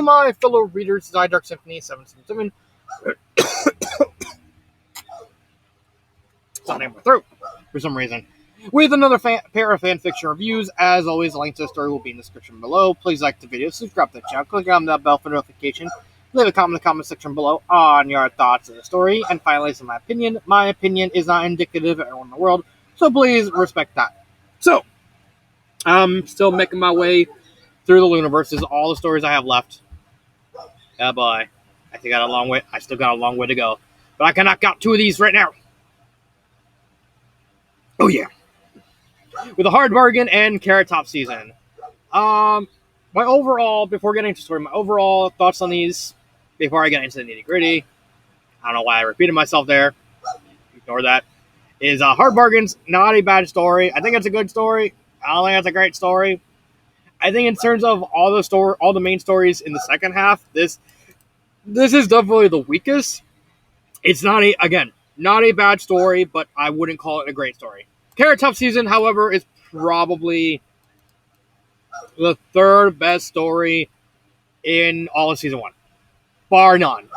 my fellow readers. It's Dark Symphony 777. It's not in my throat for some reason. With another pair of fanfiction reviews. As always, the link to the story will be in the description below. Please like the video, subscribe to the channel, click on that bell for notification. Leave a comment in the comment section below on your thoughts of the story. And finally, in my opinion is not indicative of everyone in the world, so please respect that. So, I'm still making my way through the Luniverses, all the stories I have left. Oh boy, I still got a long way to go. But I can knock out 2 of these right now. Oh yeah. With a hard bargain and Carrot Top season. Before getting into the story, my overall thoughts on these, before I get into the nitty gritty, I don't know why I repeated myself there. Ignore that. Is Hard Bargain's not a bad story. I think it's a good story. I don't think it's a great story. I think in terms of all the main stories in the second half, this is definitely the weakest. It's not a bad story, but I wouldn't call it a great story. Carrot Top season, however, is probably the 3rd best story in all of season 1, bar none.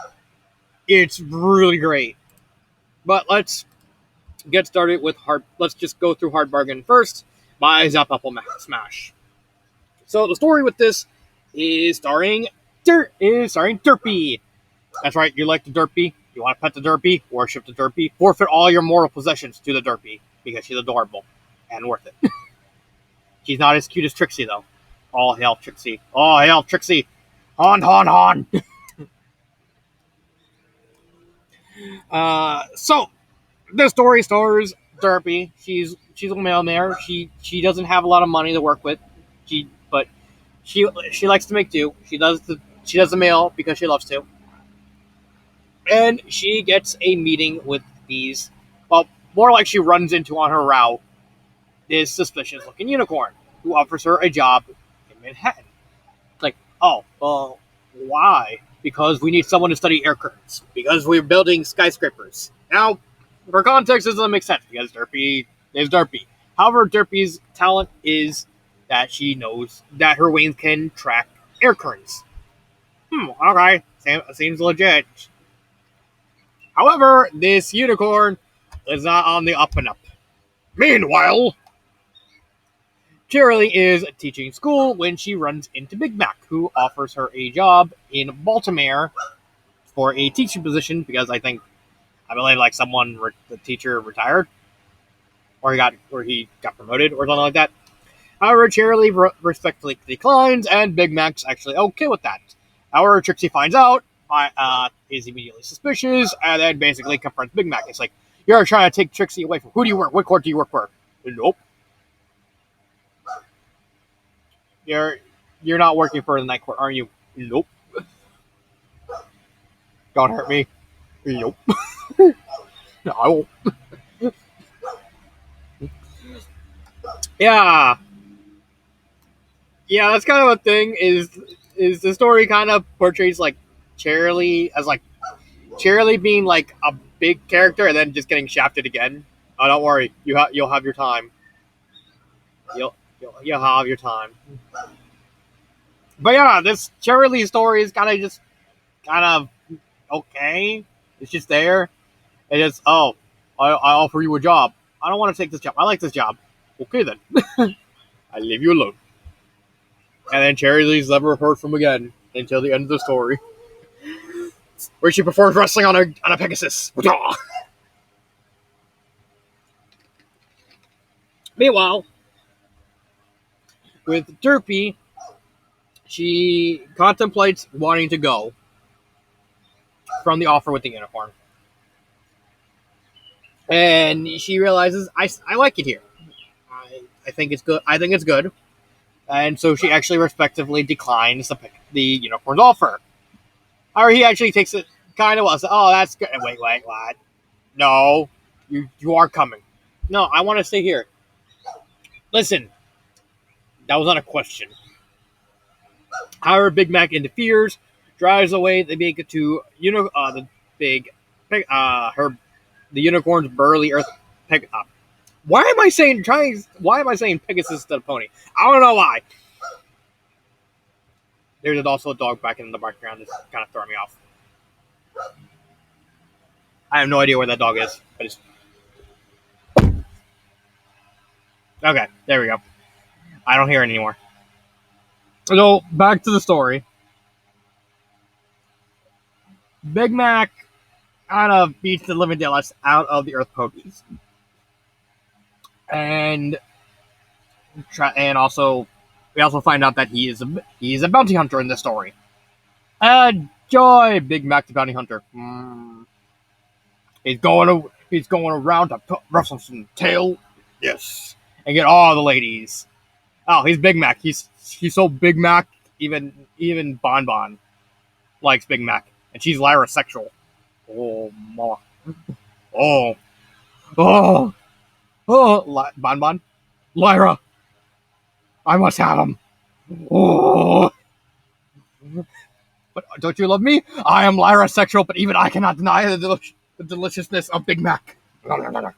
It's really great. But let's get started with Let's just go through Hard Bargain first by Zap Apple Smash. So the story with this is starring Derpy. That's right, you like the Derpy. You want to pet the Derpy, worship the Derpy, forfeit all your mortal possessions to the Derpy because she's adorable and worth it. She's not as cute as Trixie though. All hail Trixie! All hail Trixie! Hon, hon, hon! So the story stars Derpy. She's a mailmare. She doesn't have a lot of money to work with. But she likes to make do. She does the mail because she loves to. And she gets a meeting with these. Well, more like she runs into on her route this suspicious looking unicorn who offers her a job in Manhattan. It's like, oh, well, why? Because we need someone to study air currents. Because we're building skyscrapers. Now, for context, this doesn't make sense because Derpy is Derpy. However, Derpy's talent is that she knows that her wings can track air currents. Okay, seems legit. However, this unicorn is not on the up and up. Meanwhile, Cheryl is teaching school when she runs into Big Mac, who offers her a job in Baltimore for a teaching position because I believe like the teacher retired, or he got promoted or something like that. However, Cheryl respectfully declines, and Big Mac's actually okay with that. However, Trixie finds out, is immediately suspicious, and then basically confronts Big Mac. It's like, you're trying to take Trixie away from. Who do you work? What court do you work for? Nope. You're not working for the night court, are you? Nope. Don't hurt me. Nope. No, I won't. Yeah, that's kind of a thing. Is the story kind of portrays like Cheryl as like Cheryl being like a big character and then just getting shafted again. Oh, don't worry, you'll have your time. You'll have your time. But yeah, this Cheryl story is kind of okay. It's just there. It is. I offer you a job. I don't want to take this job. I like this job. Okay then. I leave you alone. And then Cheryl never heard from again until the end of the story, where she performs wrestling on a Pegasus. Meanwhile, with Derpy, she contemplates wanting to go from the offer with the unicorn. And she realizes, I like it here. I think it's good. And so she actually respectively declines the unicorn's offer. Or he actually takes it kind of well. So, oh, that's good. Wait, what? No, you are coming. No, I want to stay here. Listen, that was not a question. However, Big Mac interferes, drives away the unicorn's burly earth peg up. Why am I saying Pegasus instead of pony? I don't know why. There's also a dog back in the background that's kind of throwing me off. I have no idea where that dog is. Okay, there we go. I don't hear it anymore. So, back to the story. Big Mac kind of beats the living daylights out of the Earth ponies. And also, we also find out that he's a bounty hunter in this story. Joy, Big Mac the bounty hunter. He's going around to rustle some tail, yes, and get all the ladies. Oh, he's Big Mac. He's so Big Mac. Even Bon Bon likes Big Mac, and she's Lyra sexual. Oh, mama. Oh, oh, oh, Bon Bon, Lyra. I must have him. Oh. But don't you love me? I am Lyra sexual, but even I cannot deny the deliciousness of Big Mac. I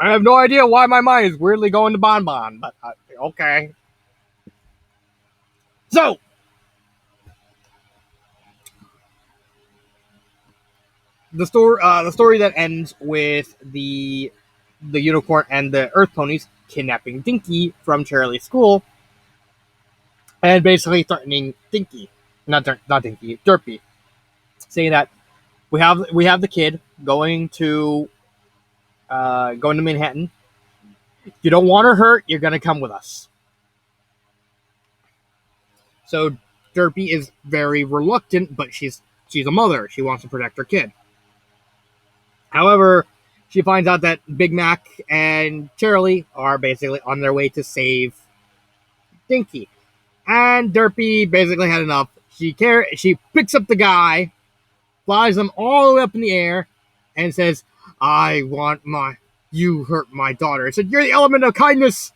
have no idea why my mind is weirdly going to Bon Bon, but okay. So, the story that ends with the unicorn and the Earth ponies kidnapping Dinky from Charlie's school, and basically threatening Dinky, not Dinky, Derpy, saying that we have the kid going to Manhattan. If you don't want her hurt, you're gonna come with us. So Derpy is very reluctant, but she's a mother. She wants to protect her kid. However, she finds out that Big Mac and Charlie are basically on their way to save Dinky. And Derpy basically had enough. She picks up the guy, flies him all the way up in the air, and says, you hurt my daughter. I said, you're the element of kindness.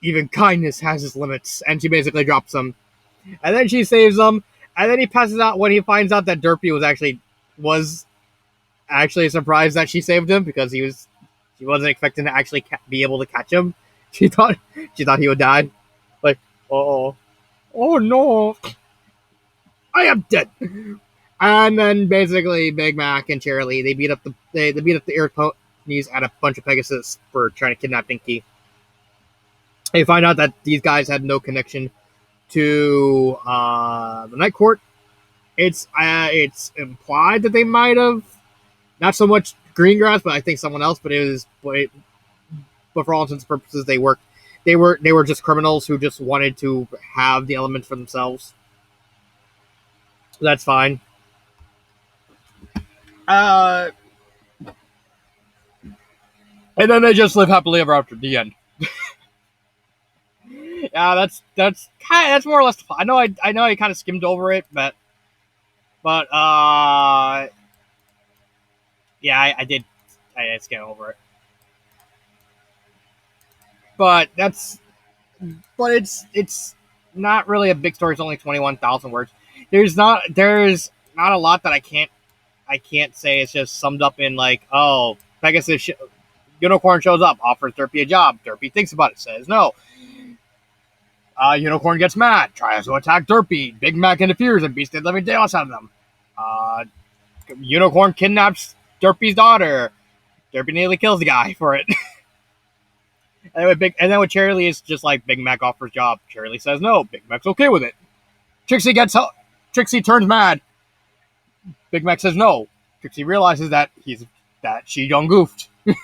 Even kindness has its limits. And she basically drops him. And then she saves him. And then he passes out when he finds out that Derpy was actually surprised that she saved him, because she wasn't expecting to actually be able to catch him. She thought he would die. Like, oh no, I am dead. And then basically Big Mac and Charlie, they beat up the Earth ponies and a bunch of Pegasus for trying to kidnap Dinky. They find out that these guys had no connection to the Night Court. It's implied that they might have, not so much Greengrass, but I think someone else. But for all intents and purposes, they were just criminals who just wanted to have the elements for themselves. That's fine. And then they just live happily ever after. The end. Yeah, that's more or less. I know I kind of skimmed over it, but yeah, I did skim over it. But it's not really a big story. It's only 21,000 words. There's not a lot that I can't say. It's just summed up in like, oh, Pegasus Unicorn shows up, offers Derpy a job. Derpy thinks about it, says no. Unicorn gets mad, tries to attack Derpy. Big Mac interferes and beats the living daylights out of them. Unicorn kidnaps Derpy's daughter. Derpy nearly kills the guy for it. And then with Charlie, it's just like Big Mac offers job. Charlie says no. Big Mac's okay with it. Trixie turns mad. Big Mac says no. Trixie realizes that she done goofed. It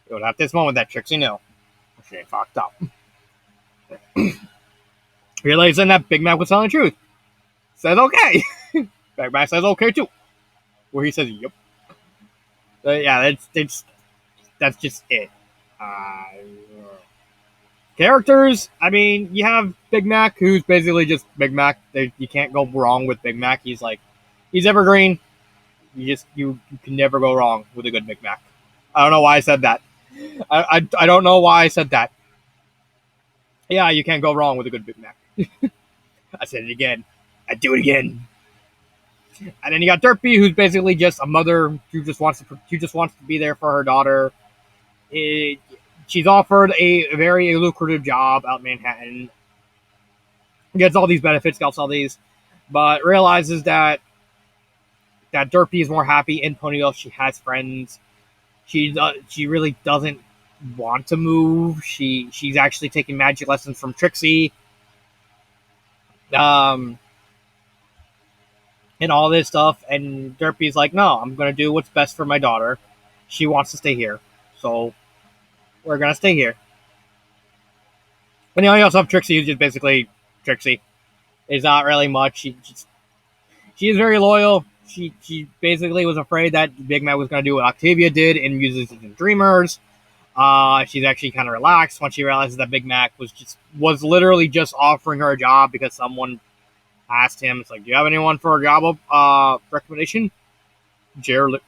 was at this moment that Trixie knew she ain't fucked up. Realizing that Big Mac was telling the truth. Says okay. Big Mac says okay too. Where he says yep. Yeah, that's just it. Characters, I mean, you have Big Mac, who's basically just Big Mac. You can't go wrong with Big Mac. He's evergreen. You can never go wrong with a good Big Mac. I don't know why I said that. I don't know why I said that. Yeah, you can't go wrong with a good Big Mac. I said it again. I do it again. And then you got Derpy, who's basically just a mother who just wants to be there for her daughter. She's offered a very lucrative job out in Manhattan. gets all these benefits, gets all these, but realizes that Derpy is more happy in Ponyville. She has friends. She really doesn't want to move. She's actually taking magic lessons from Trixie. Um, and all this stuff. And Derpy's like, no, I'm going to do what's best for my daughter. She wants to stay here. So we're going to stay here. And you also have Trixie, who's just basically Trixie. It's not really much. She is very loyal. She basically was afraid that Big Mac was going to do what Octavia did and uses it in Dreamers. She's actually kind of relaxed when she realizes that Big Mac was literally just offering her a job because someone asked him. It's like, do you have anyone for a job recommendation? Jared.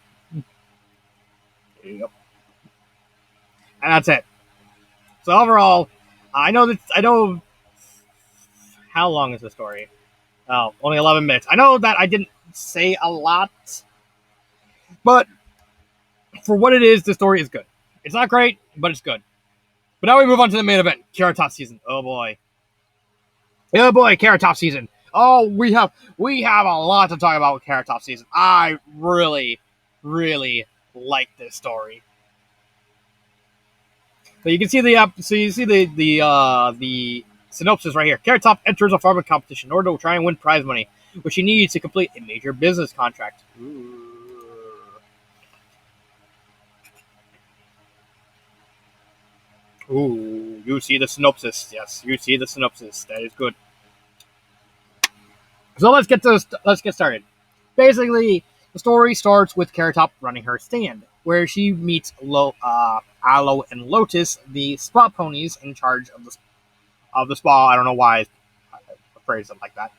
Yep. And that's it. So overall, I know how long is the story? Oh, only 11 minutes. I know that I didn't say a lot, but for what it is, the story is good. It's not great, but it's good. But now we move on to the main event, Carrot Top season. Oh boy, Carrot Top season. Oh, we have a lot to talk about with Carrot Top season. I really, really like this story. So you can see the synopsis right here. Carrot Top enters a farming competition in order to try and win prize money, which she needs to complete a major business contract. Ooh, you see the synopsis. Yes, you see the synopsis. That is good. So let's get started. Basically, the story starts with Carrot Top running her stand, where she meets Aloe and Lotus, the spa ponies in charge of the spa. I don't know why I phrased it like that.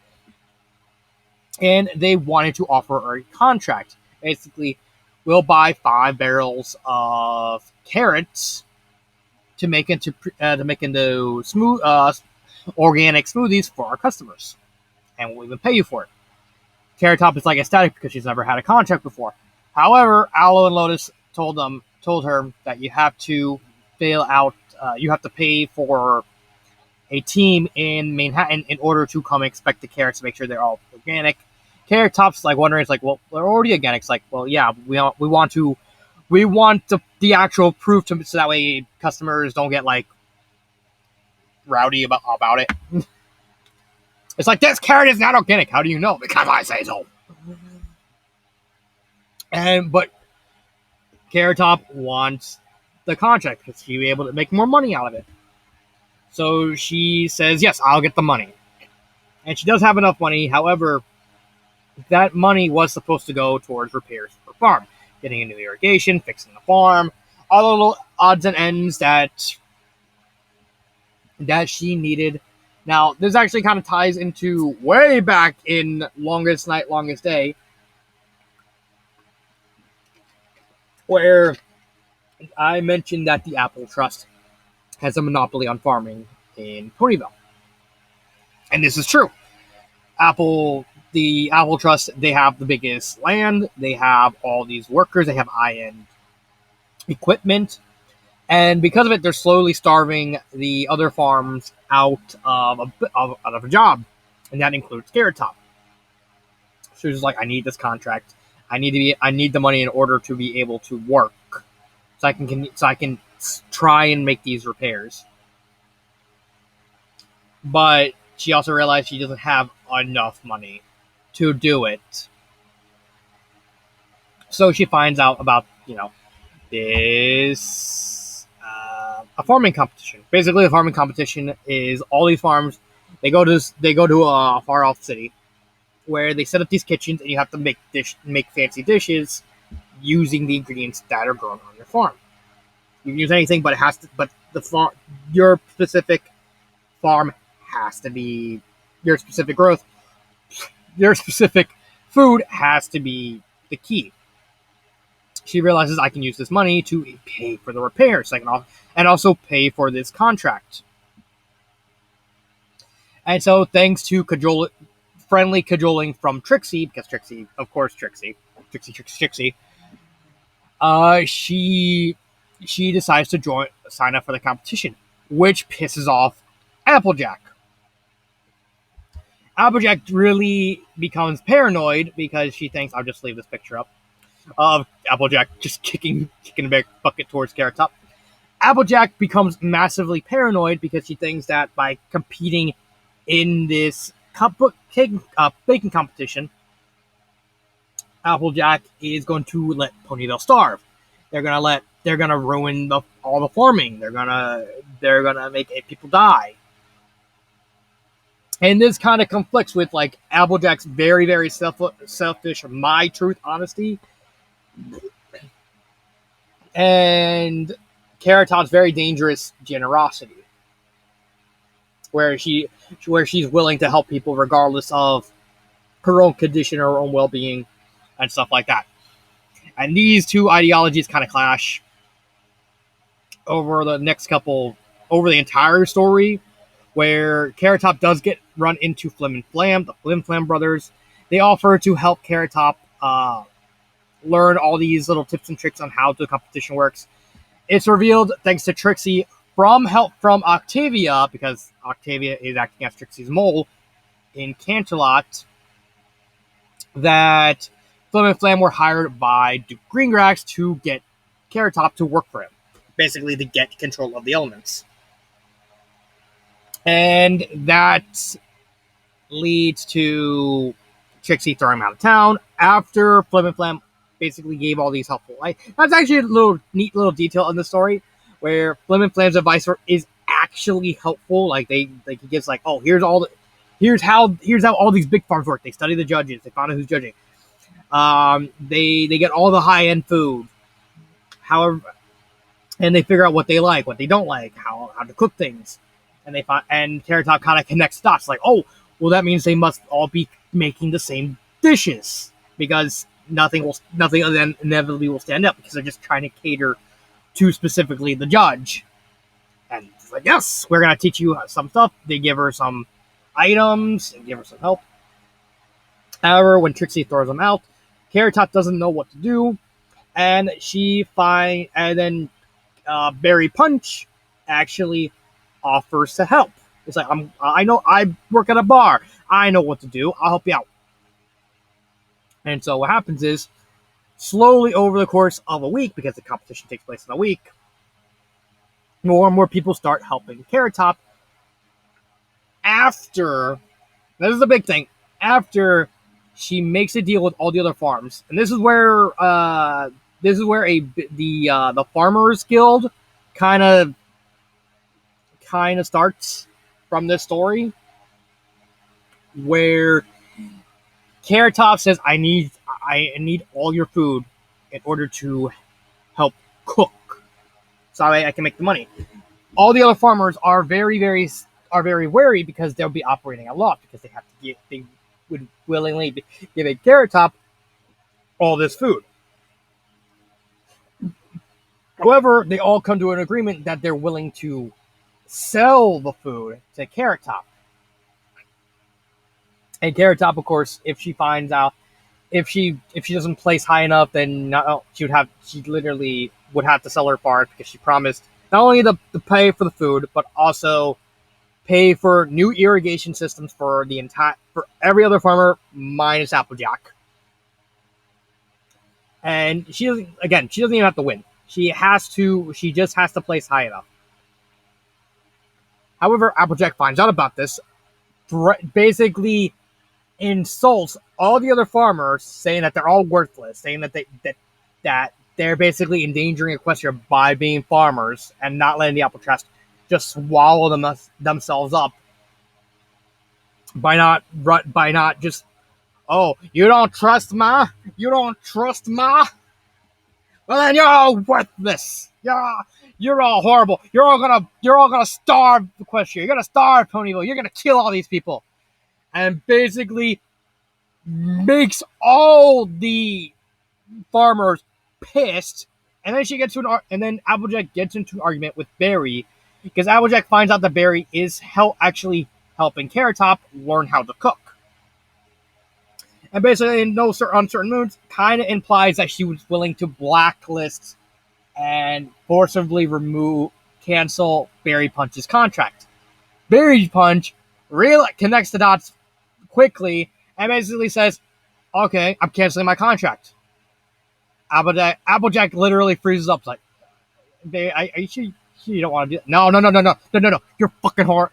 And they wanted to offer her a contract. Basically, we'll buy 5 barrels of carrots to make into smooth organic smoothies for our customers, and we'll even pay you for it. Carrot Top is like ecstatic because she's never had a contract before. However, Aloe and Lotus told her that you have to bail out. You have to pay for a team in Manhattan in order to come inspect the carrots to make sure they're all organic. Carrot Top's like wondering, it's like, well, they're already organic. It's like, well, yeah, we want the actual proof so that way customers don't get like rowdy about it. It's like, this carrot is not organic. How do you know? Because I say so. But Carrot Top wants the contract because she'll be able to make more money out of it. So she says, yes, I'll get the money. And she does have enough money. However, that money was supposed to go towards repairs for the farm. Getting a new irrigation, fixing the farm, all the little odds and ends that she needed. Now, this actually kind of ties into way back in Longest Night, Longest Day, where I mentioned that the Apple Trust has a monopoly on farming in Ponyville. And this is true. The Apple Trust, they have the biggest land, they have all these workers, they have high-end equipment, and because of it, they're slowly starving the other farms out of a job, and that includes Carrot Top. So she's like, I need this contract. I need the money in order to be able to work, so I can try and make these repairs. But she also realized she doesn't have enough money to do it. So she finds out about this a farming competition. Basically, a farming competition is all these farms. They go to a far off city where they set up these kitchens, and you have to make fancy dishes using the ingredients that are grown on your farm. You can use anything, but your specific farm has to be your specific growth. Your specific food has to be the key. She realizes, I can use this money to pay for the repairs, and also pay for this contract. And so, thanks to friendly cajoling from Trixie, because Trixie, she decides to sign up for the competition, which pisses off Applejack. Applejack really becomes paranoid because she thinks, I'll just leave this picture up of Applejack just kicking a bucket towards Carrot Top. Applejack becomes massively paranoid because she thinks that by competing in this baking competition, Applejack is going to let Ponyville starve. They're gonna ruin all the farming. They're gonna make people die. And this kind of conflicts with like Applejack's very, very selfish, my truth, honesty, and Carrot Top's very dangerous generosity, where she's willing to help people regardless of her own condition or her own well-being and stuff like that. And these two ideologies kind of clash over the entire story, where Carrot Top does get run into Flim and Flam, the Flim Flam brothers. They offer to help Carrot Top learn all these little tips and tricks on how the competition works. It's revealed, thanks to Trixie, from help from Octavia, because Octavia is acting as Trixie's mole in Canterlot, that Flim and Flam were hired by Duke Greengrass to get Carrot Top to work for him. Basically, to get control of the elements. And that leads to Trixie throwing him out of town after Flim and Flam basically gave all these helpful. That's actually a neat little detail in the story where Flim and Flam's advice is actually helpful. Like he gives like, oh, here's how all these big farms work. They study the judges. They find out who's judging. They get all the high end food. However, and they figure out what they like, what they don't like, how to cook things. And Carrot Top kind of connects dots, like, oh, well, that means they must all be making the same dishes because nothing other than inevitably will stand up because they're just trying to cater to specifically the judge. And it's like, yes, we're gonna teach you some stuff. They give her some items and give her some help. However, when Trixie throws them out, Carrot Top doesn't know what to do, and then Berry Punch actually offers to help. It's like, I know I work at a bar. I know what to do. I'll help you out. And so what happens is, slowly over the course of a week, because the competition takes place in a week, more and more people start helping Carrot Top. This is the big thing, after she makes a deal with all the other farms, and this is where the Farmers Guild kind of starts from this story, where Carrot Top says, I need all your food in order to help cook, so I can make the money. All the other farmers are very wary because they'll be operating a lot because they would willingly give a Carrot Top all this food. However, they all come to an agreement that they're willing to sell the food to Carrot Top. And Carrot Top, of course, if she finds out, if she doesn't place high enough, then she literally would have to sell her farm because she promised not only to pay for the food, but also pay for new irrigation systems for every other farmer minus Applejack. And she doesn't even have to win. She just has to place high enough. However, Applejack finds out about this, basically insults all the other farmers, saying that they're all worthless, saying that they're basically endangering Equestria by being farmers and not letting the apple trust just swallow themselves up by not just, oh, you don't trust Ma? Well, then you're all worthless. You're all horrible. You're all gonna starve Equestria. You're gonna starve Ponyville. You're gonna kill all these people. And basically makes all the farmers pissed. And then Applejack gets into an argument with Barry because Applejack finds out that Barry is actually helping Carrot Top learn how to cook. And basically, in no uncertain moods, kind of implies that she was willing to blacklist and forcibly cancel Berry Punch's contract. Berry Punch really connects the dots quickly and basically says, "Okay, I'm canceling my contract." Applejack literally freezes up, like, "Are you sure you don't want to do that?" No, no, no, no, no, no, no, no.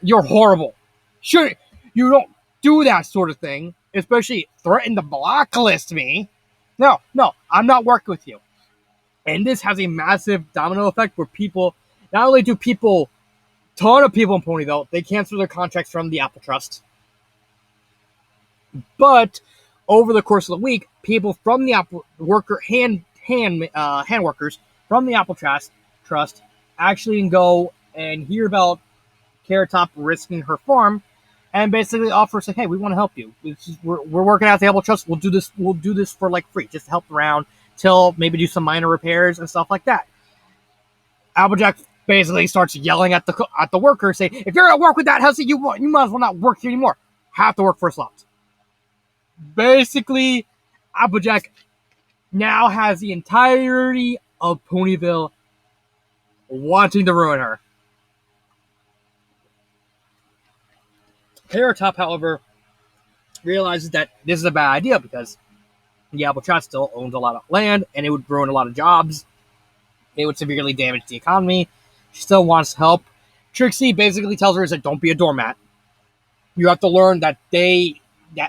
You're horrible. Sure, you don't do that sort of thing, especially threaten to blacklist me. No, no, I'm not working with you. And this has a massive domino effect where not only do ton of people in Ponyville, they cancel their contracts from the Apple Trust, but over the course of the week, people from the Apple hand workers from the Apple Trust actually can go and hear about Carrot Top risking her farm, and basically offer, say, "Hey, we want to help you. We're working out the Apple Trust. We'll do this. We'll do this for like free, just to help around till maybe do some minor repairs and stuff like that." Applejack basically starts yelling at the workers, saying, "If you're gonna work with that hussy, you might as well not work here anymore. Have to work for slots." Basically, Applejack now has the entirety of Ponyville wanting to ruin her. Carrot Top, however, realizes that this is a bad idea because the Apple Trust still owns a lot of land and it would ruin a lot of jobs. It would severely damage the economy. She still wants help. Trixie basically tells her that don't be a doormat. You have to learn that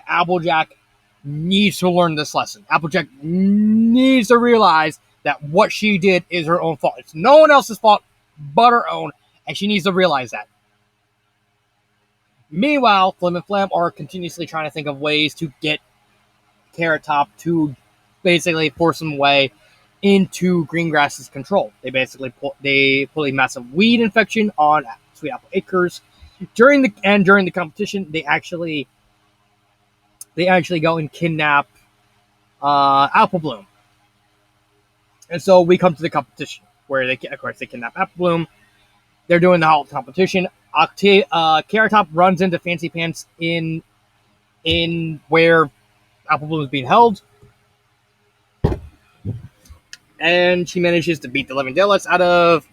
Applejack needs to learn this lesson. Applejack needs to realize that what she did is her own fault. It's no one else's fault but her own, and she needs to realize that. Meanwhile, Flim and Flam are continuously trying to think of ways to get Carrot Top to basically force him away into Greengrass's control. They basically pull a massive weed infection on Sweet Apple Acres. During the competition, they actually go and kidnap Apple Bloom. And so we come to the competition where they kidnap Apple Bloom. They're doing the whole competition. Carrot Top runs into Fancy Pants in where Apple Bloom is being held, and she manages to beat the living daylights out of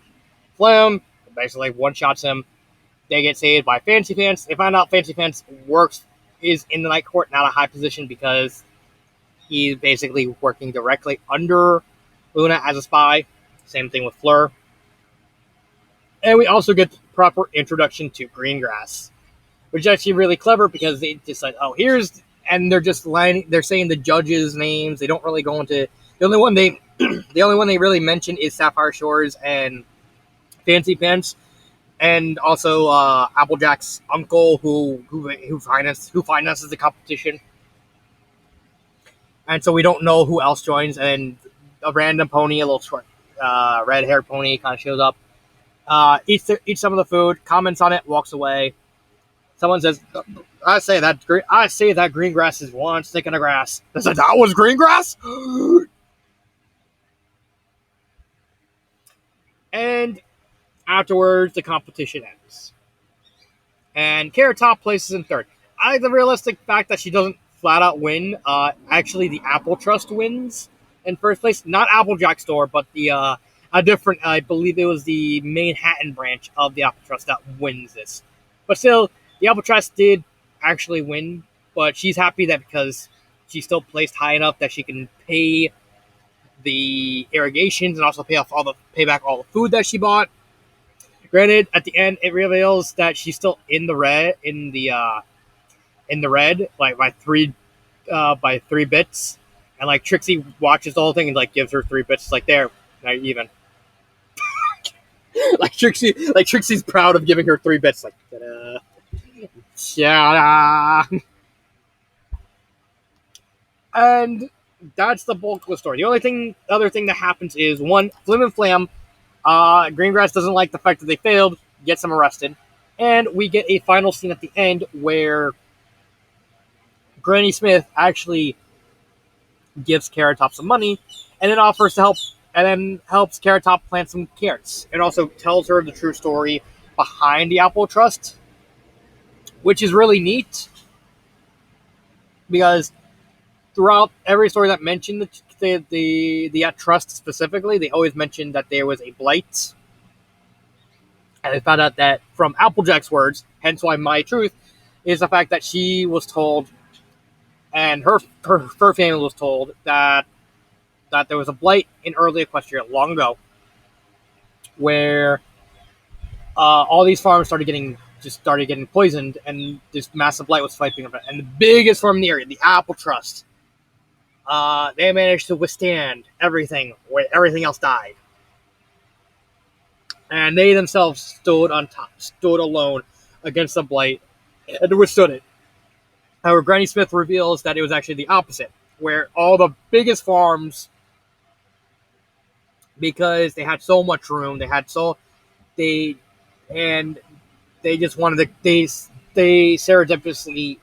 Flam. Basically, one shots him. They get saved by Fancy Pants. They find out Fancy Pants is in the night court, not a high position, because he's basically working directly under Luna as a spy. Same thing with Fleur. And we also get the proper introduction to Greengrass, which is actually really clever because they just like, oh, and they're just they're saying the judges' names. They don't really go into the only one they really mention is Sapphire Shores and Fancy Pants, and also Applejack's uncle who finances the competition. And so we don't know who else joins, and a random pony, a little short, red-haired pony, kind of shows up. Eats some of the food, comments on it, walks away. Someone says, "I say that green grass is one stick in the grass." They said, "That was green grass?" And afterwards, the competition ends, and Carrot Top places in third. I like the realistic fact that she doesn't flat out win. Actually, the Apple Trust wins in first place. Not Applejack Store, but a different, I believe it was the Manhattan branch of the Apple Trust that wins this. But still, the Apple Trust did actually win, but she's happy that because she's still placed high enough that she can pay the irrigations and also pay back all the food that she bought. Granted, at the end, it reveals that she's still in the red, like by three bits, and like Trixie watches the whole thing and like gives her 3 bits. Like, there, now you're even. Trixie's proud of giving her 3 bits. Like, ta-da. Yeah. And that's the bulk of the story. The other thing that happens is, one, Flim and Flam, Greengrass doesn't like the fact that they failed, gets them arrested, and we get a final scene at the end where Granny Smith actually gives Carrot Top some money, and then offers to help, and then helps Carrot Top plant some carrots. It also tells her the true story behind the Apple Trust, which is really neat, because throughout every story that mentioned the trust specifically, they always mentioned that there was a blight. And I found out that from Applejack's words, hence why my truth, is the fact that she was told and her family was told that there was a blight in early Equestria long ago, where all these farms started getting poisoned, and this massive blight was swiping over. And the biggest farm in the area, the Apple Trust, they managed to withstand everything where everything else died, and they themselves stood on top, stood alone against the blight, and withstood it. However, Granny Smith reveals that it was actually the opposite, where all the biggest farms, because they had so much room, they and they just wanted to they serendipitously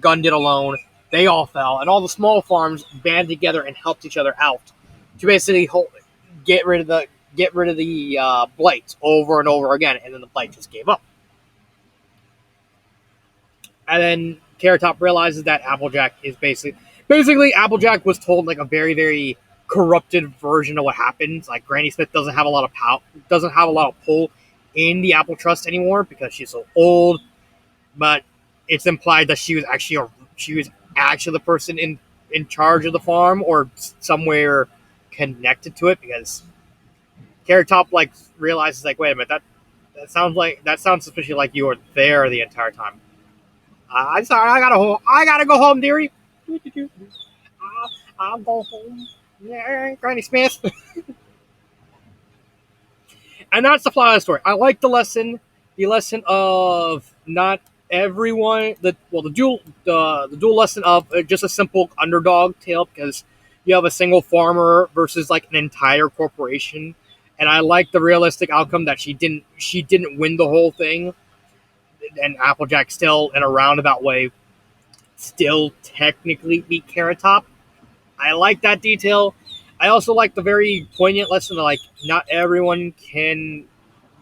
gunned it alone. They all fell, and all the small farms band together and helped each other out to basically get rid of the blight over and over again, and then the blight just gave up. And then Carrot Top realizes that Applejack is basically Applejack was told like a very, very corrupted version of what happens. Like Granny Smith doesn't have a lot of pull in the Apple Trust anymore because she's so old. But it's implied that she was actually the person in charge of the farm or somewhere connected to it, because Carrot Top like realizes like, wait a minute, that sounds suspiciously like you were there the entire time. I'm sorry, I gotta go home, dearie. I'll go home. Yeah, Granny Smith. And that's the flaw of the story. I like the lesson of not everyone. The dual lesson of just a simple underdog tale, because you have a single farmer versus like an entire corporation. And I like the realistic outcome that she didn't win the whole thing, and Applejack still, in a roundabout way, still technically beat Carrot Top. I like that detail. I also like the very poignant lesson that like not everyone can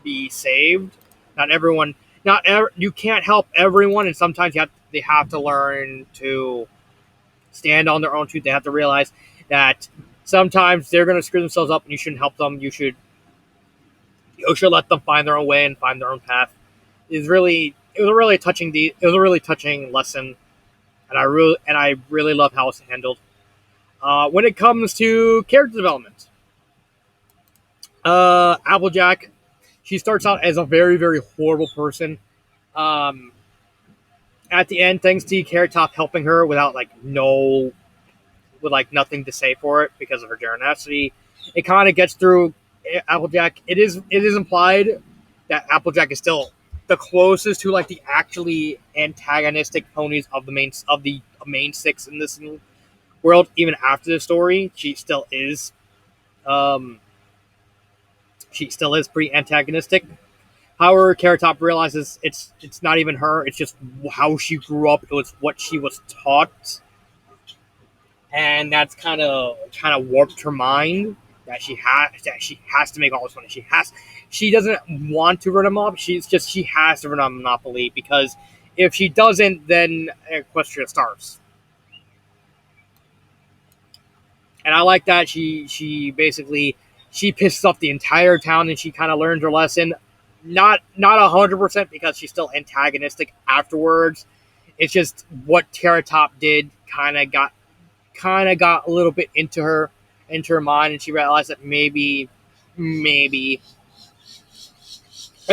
be saved. You can't help everyone, and sometimes they have to learn to stand on their own truth. They have to realize that sometimes they're going to screw themselves up, and you shouldn't help them. You should let them find their own way and find their own path. It was a really touching lesson, and I really love how it's handled. When it comes to character development, Applejack, she starts out as a very, very horrible person. At the end, thanks to Carrot Top helping her with nothing to say for it because of her generosity, it kind of gets through Applejack. It is implied that Applejack is still the closest to like the actually antagonistic ponies of the main six in this world. Even after the story, she still is pretty antagonistic. However, Carrot Top realizes it's not even her; it's just how she grew up. It was what she was taught, and that's kind of warped her mind. That she has to make all this money. She doesn't want to run a mob. She has to run a monopoly, because if she doesn't, then Equestria starves. And I like that she basically pisses off the entire town, and she kind of learns her lesson. Not 100%, because she's still antagonistic afterwards. It's just what Carrot Top did kind of got a little bit into her mind, and she realized that maybe and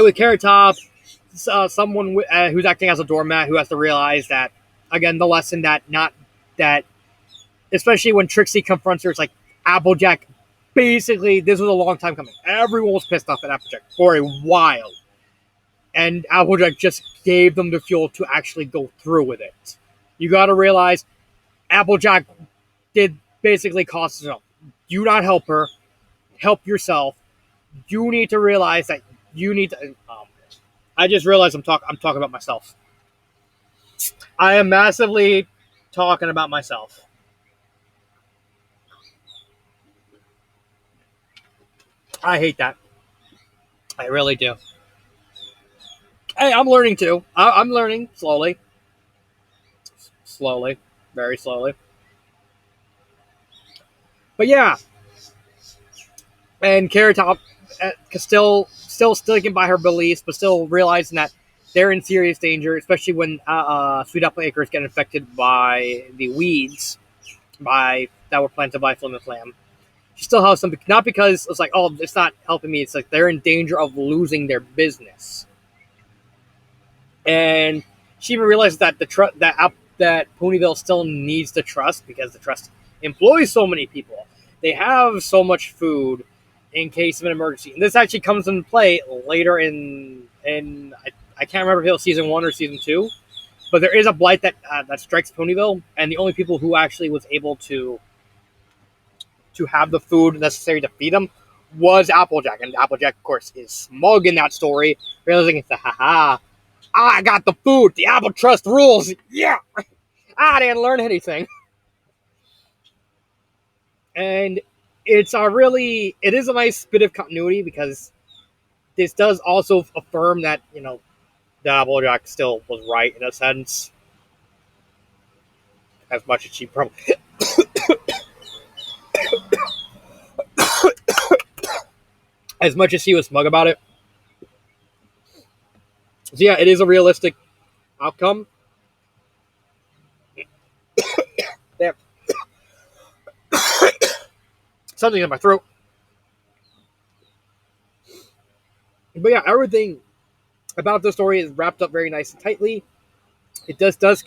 with Carrot Top, someone who's acting as a doormat, who has to realize that, again, the lesson that especially when Trixie confronts her, it's like Applejack. Basically, this was a long time coming. Everyone was pissed off at Applejack for a while, and Applejack just gave them the fuel to actually go through with it. You got to realize Applejack did basically cost herself. Do not help her. Help yourself. You need to realize that you need to. I just realized I'm talking about myself. I am massively talking about myself. I hate that. I really do. Hey, I'm learning too. I'm learning slowly, very slowly. But yeah, and Carrot Top still sticking by her beliefs, but still realizing that they're in serious danger, especially when Sweet Apple Acres get infected by the weeds that were planted by Flim and Flam. She still has some, not because it's like, oh, it's not helping me. It's like they're in danger of losing their business, and she even realizes that that Ponyville still needs the trust because the trust employs so many people. They have so much food in case of an emergency, and this actually comes into play later in I can't remember if it was season 1 or season 2, but there is a blight that strikes Ponyville, and the only people who actually was able to have the food necessary to feed them was Applejack. And Applejack, of course, is smug in that story, realizing it's a haha. I got the food. The Apple Trust rules. Yeah, I didn't learn anything. And it is a nice bit of continuity because this does also affirm that the Applejack still was right in a sense, as much as she probably as much as she was smug about it. So yeah, it is a realistic outcome. There, something in my throat. But yeah, everything about the story is wrapped up very nice and tightly. It does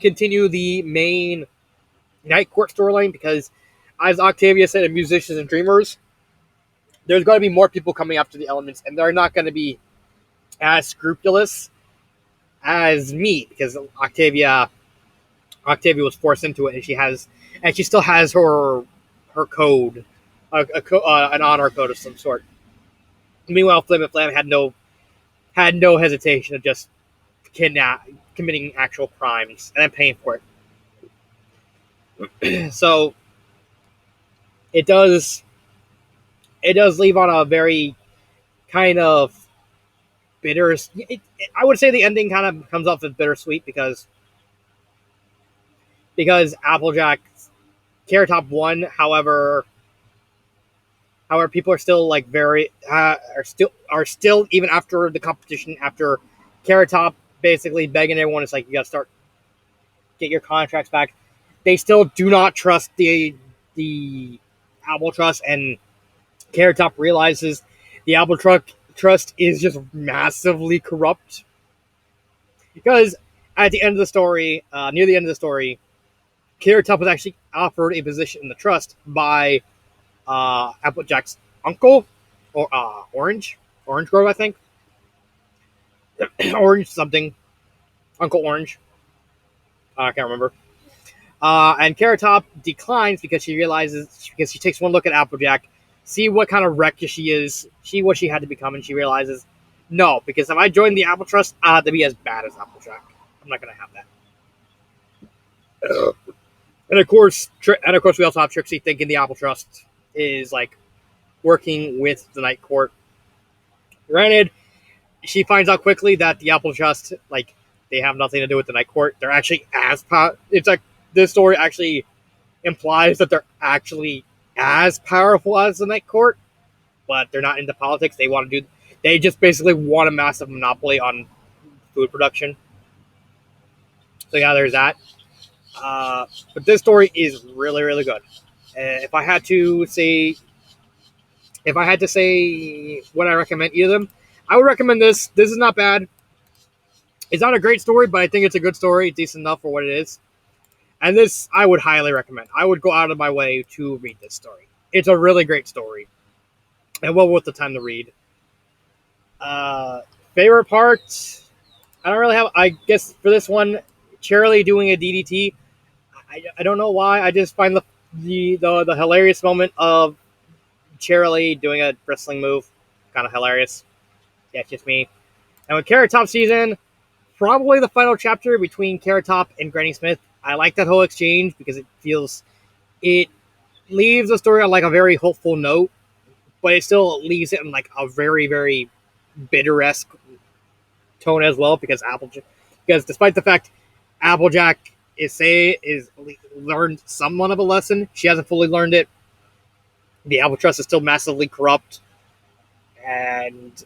continue the main Night Court storyline because, as Octavia said in Musicians and Dreamers, there's going to be more people coming after the elements, and they're not going to be as scrupulous as me because Octavia was forced into it, and she still has her code, an honor code of some sort. Meanwhile, Flim and Flam had no hesitation of just committing actual crimes and then paying for it. So it does leave on a very kind of bitter. I would say the ending kind of comes off as bittersweet because Applejack Carrot Top won. However, people are still like very are still even after the competition, after Carrot Top basically begging everyone, it's like you got to get your contracts back. They still do not trust the Apple Trust, and Carrot Top realizes the Apple Trust is just massively corrupt because at the end of the story, near the end of the story, Carrot Top was actually offered a position in the trust by Applejack's uncle, or Orange Grove, I think. Orange something. Uncle Orange. I can't remember. And Carrot Top declines because she takes one look at Applejack, see what kind of wreck she is, see what she had to become, and she realizes, no, because if I join the Apple Trust, I have to be as bad as Applejack. I'm not going to have that. And of course, we also have Trixie thinking the Apple Trust is like working with the Night Court. Granted, she finds out quickly that the Apple Trust, like, they have nothing to do with the Night Court. They're actually it's like this story actually implies that they're actually as powerful as the Night Court, but they're not into politics. They just basically want a massive monopoly on food production. So yeah, there's that. But this story is really, really good. If I had to say what I recommend either of them, I would recommend this. This is not bad. It's not a great story, but I think it's a good story, decent enough for what it is. And this, I would highly recommend. I would go out of my way to read this story. It's a really great story, and well worth the time to read. Favorite part? I don't really have. I guess for this one, Charlie doing a DDT. I don't know why. I just find the hilarious moment of Charlie doing a wrestling move kind of hilarious. Yeah, it's just me. And with Carrot Top season, probably the final chapter between Carrot Top and Granny Smith. I like that whole exchange because it leaves the story on like a very hopeful note, but it still leaves it in like a very, very bitter-esque tone as well because despite the fact Applejack is learned somewhat of a lesson, she hasn't fully learned it. The Apple Trust is still massively corrupt, and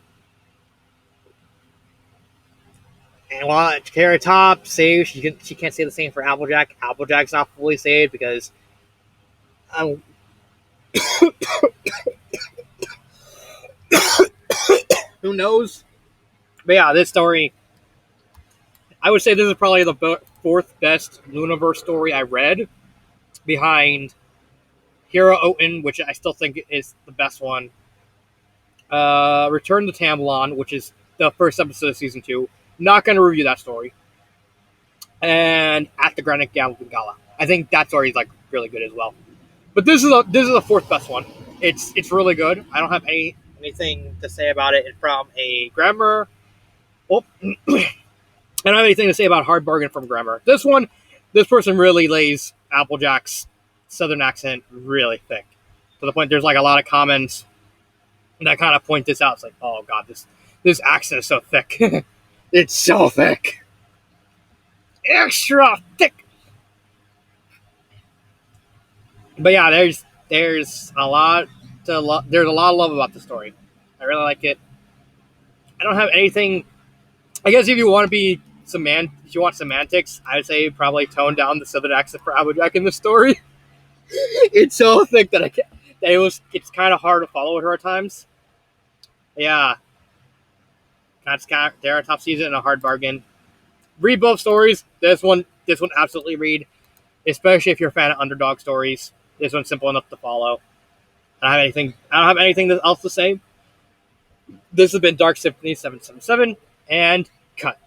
And while Carrot Top saves, she can't say the same for Applejack. Applejack's not fully saved because um, who knows? But yeah, this story, I would say this is probably the fourth best Luniverse story I read, behind Hero Oten, which I still think is the best one. Return to Tambalon, which is the first episode of season 2. Not going to review that story. And At the Granite Gala. I think that story is like really good as well. But this is a fourth best one. It's really good. I don't have anything to say about it from a grammar. Oh, I don't have anything to say about Hard Bargain from grammar. This person really lays Applejack's southern accent really thick, to the point there's like a lot of comments that kind of point this out. It's like, oh god, this accent is so thick. It's so thick, extra thick. But yeah, there's a lot there's a lot of love about the story. I really like it. I don't have anything. I guess if you want to be if you want semantics, I would say probably tone down the southern accent for Applejack in the story. It's so thick that it's kind of hard to follow with her at times. Yeah, that's kind of their top season and a hard bargain. Read both stories. This one absolutely read, especially if you're a fan of underdog stories. This one's simple enough to follow. I don't have anything else to say. This has been Dark Symphony 777, and cut.